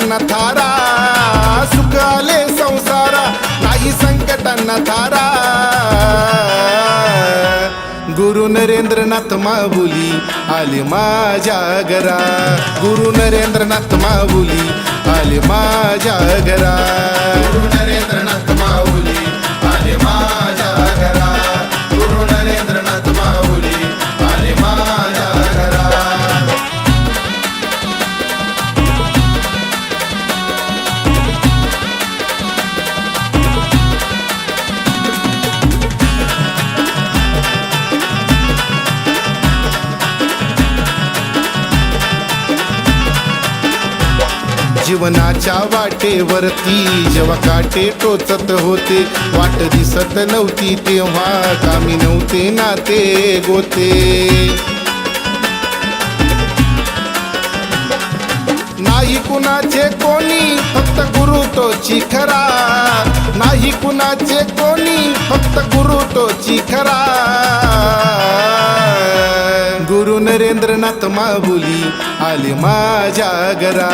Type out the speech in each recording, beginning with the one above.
ना थारा, सुख आले संसारा नाही संकटांना थारा. गुरु नरेंद्रनाथ माऊली आले माझ्या घरा, गुरु नरेंद्रनाथ माऊली आले माझ्या घरा. गुरु नरेंद्रनाथ माऊली आले माझ्या घरा, गुरु नरेंद्रनाथ माऊली आले माझ्या घरा. जीवनाच्या वाटेवरती जेव्हा काटे टोचत होते, वाट दिसत नव्हती तेव्हा कामी नव्हते नाते गोते. नाही कुणाचे कोणी फक्त गुरु तोची खरा, नाही कुणाचे कोणी फक्त गुरु तोची खरा. गुरु नरेंद्रनाथ माऊली आले माझ्या घरा,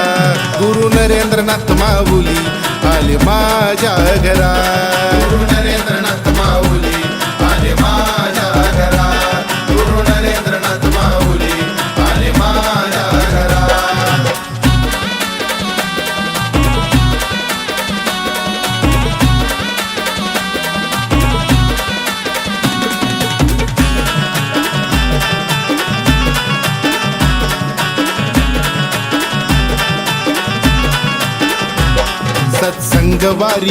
गुरु नरेंद्रनाथ माऊली आले माझ्या घरा. गुरु नरेंद्रनाथ माऊली आले माझ्या घरा, गुरु नरेंद्रनाथ माऊली आले माझ्या घरा. सत्संगवारी